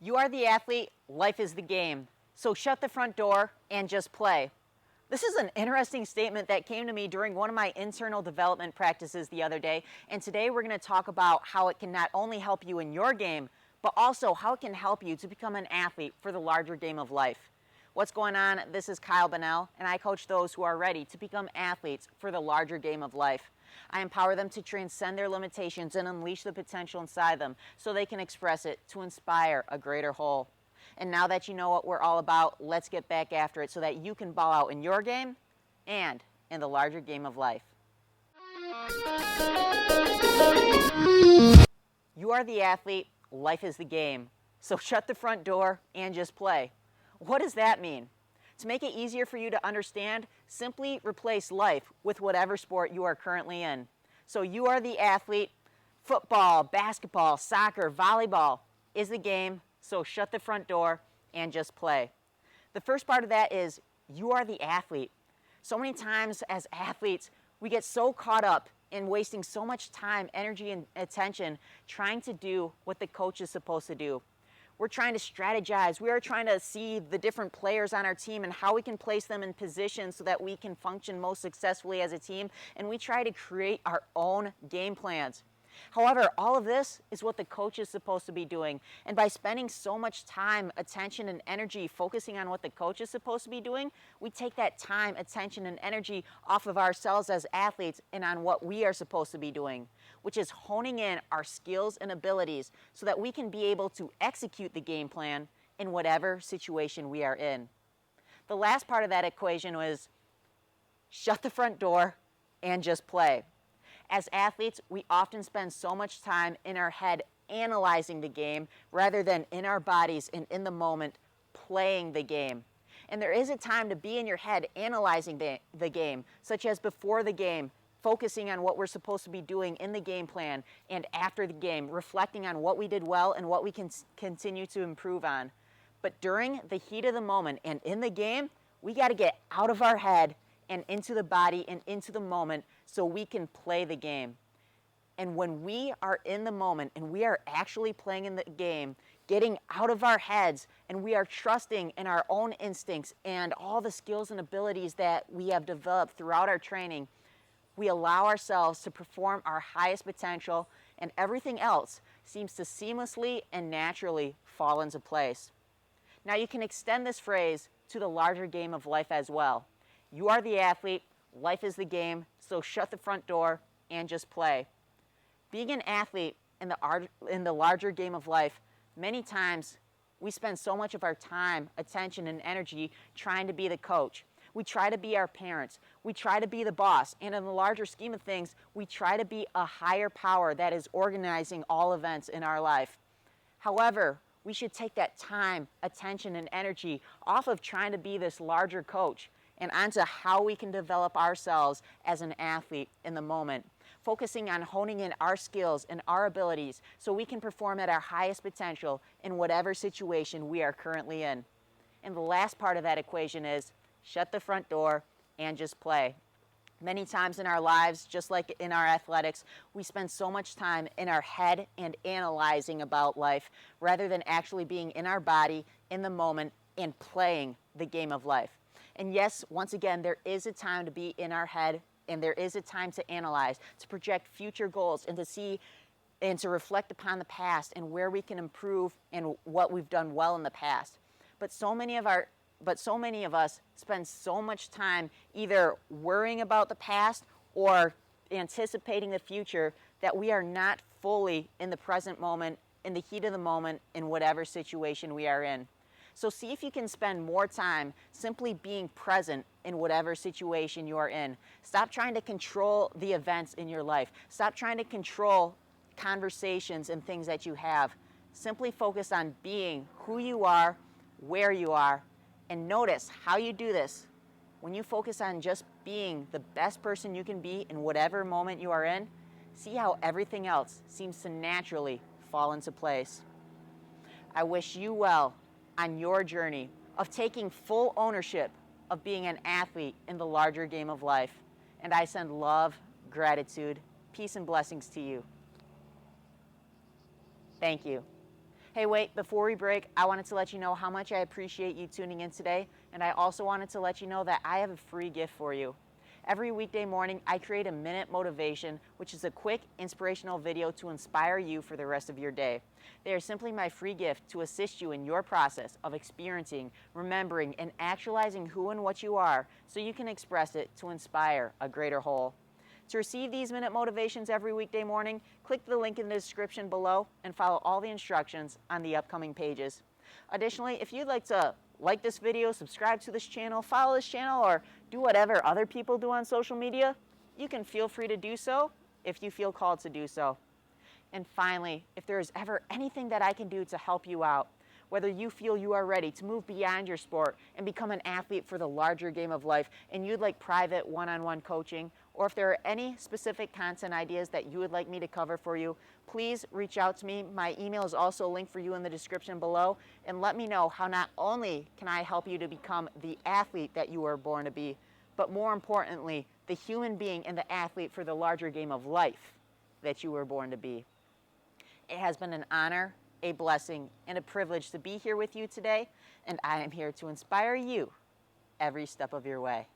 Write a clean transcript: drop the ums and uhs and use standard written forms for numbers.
You are the athlete, life is the game. So shut the front door and just play. This is an interesting statement that came to me during one of my internal development practices the other day, and today we're going to talk about how it can not only help you in your game, but also how it can help you to become an athlete for the larger game of life. What's going on? This is Kyle Bunnell, and I coach those who are ready to become athletes for the larger game of life. I empower them to transcend their limitations and unleash the potential inside them so they can express it to inspire a greater whole. And now that you know what we're all about, let's get back after it so that you can ball out in your game and in the larger game of life. You are the athlete, life is the game. So shut the front door and just play. What does that mean? To make it easier for you to understand, simply replace life with whatever sport you are currently in. So you are the athlete, football, basketball, soccer, volleyball is the game, so shut the front door and just play. The first part of that is you are the athlete. So many times as athletes, we get so caught up in wasting so much time, energy, and attention trying to do what the coach is supposed to do. We're trying to strategize. We are trying to see the different players on our team and how we can place them in position so that we can function most successfully as a team, and we try to create our own game plans. However, all of this is what the coach is supposed to be doing, and by spending so much time, attention, and energy focusing on what the coach is supposed to be doing, we take that time, attention, and energy off of ourselves as athletes and on what we are supposed to be doing, which is honing in our skills and abilities so that we can be able to execute the game plan in whatever situation we are in. The last part of that equation was shut the front door and just play. As athletes, we often spend so much time in our head analyzing the game rather than in our bodies and in the moment playing the game. And there is a time to be in your head analyzing the game, such as before the game, focusing on what we're supposed to be doing in the game plan, and after the game, reflecting on what we did well and what we can continue to improve on. But during the heat of the moment and in the game, we got to get out of our head and into the body and into the moment so we can play the game. And when we are in the moment and we are actually playing in the game, getting out of our heads and we are trusting in our own instincts and all the skills and abilities that we have developed throughout our training, we allow ourselves to perform our highest potential, and everything else seems to seamlessly and naturally fall into place. Now you can extend this phrase to the larger game of life as well. You are the athlete, life is the game, so shut the front door and just play. Being an athlete in the larger game of life, many times we spend so much of our time, attention, and energy trying to be the coach. We try to be our parents. We try to be the boss. And in the larger scheme of things, we try to be a higher power that is organizing all events in our life. However, we should take that time, attention, and energy off of trying to be this larger coach and onto how we can develop ourselves as an athlete in the moment, focusing on honing in our skills and our abilities so we can perform at our highest potential in whatever situation we are currently in. And the last part of that equation is shut the front door and just play. Many times in our lives, just like in our athletics, we spend so much time in our head and analyzing about life rather than actually being in our body, in the moment, and playing the game of life. And yes, once again, there is a time to be in our head and there is a time to analyze, to project future goals, and to see and to reflect upon the past and where we can improve and what we've done well in the past. But so many of us spend so much time either worrying about the past or anticipating the future that we are not fully in the present moment, in the heat of the moment, in whatever situation we are in. So see if you can spend more time simply being present in whatever situation you are in. Stop trying to control the events in your life. Stop trying to control conversations and things that you have. Simply focus on being who you are, where you are, and notice how you do this. When you focus on just being the best person you can be in whatever moment you are in, see how everything else seems to naturally fall into place. I wish you well on your journey of taking full ownership of being an athlete in the larger game of life. And I send love, gratitude, peace, and blessings to you. Thank you. Hey, wait, before we break, I wanted to let you know how much I appreciate you tuning in today, and I also wanted to let you know that I have a free gift for you. Every weekday morning, I create a Minute Motivation, which is a quick, inspirational video to inspire you for the rest of your day. They are simply my free gift to assist you in your process of experiencing, remembering, and actualizing who and what you are so you can express it to inspire a greater whole. To receive these Minute Motivations every weekday morning, click the link in the description below and follow all the instructions on the upcoming pages. Additionally, if you'd like to like this video, subscribe to this channel, follow this channel, or do whatever other people do on social media, you can feel free to do so if you feel called to do so. And finally, if there is ever anything that I can do to help you out, whether you feel you are ready to move beyond your sport and become an athlete for the larger game of life, and you'd like private one-on-one coaching, or if there are any specific content ideas that you would like me to cover for you, please reach out to me. My email is also linked for you in the description below, and let me know how not only can I help you to become the athlete that you were born to be, but more importantly, the human being and the athlete for the larger game of life that you were born to be. It has been an honor, a blessing, and a privilege to be here with you today, and I am here to inspire you every step of your way.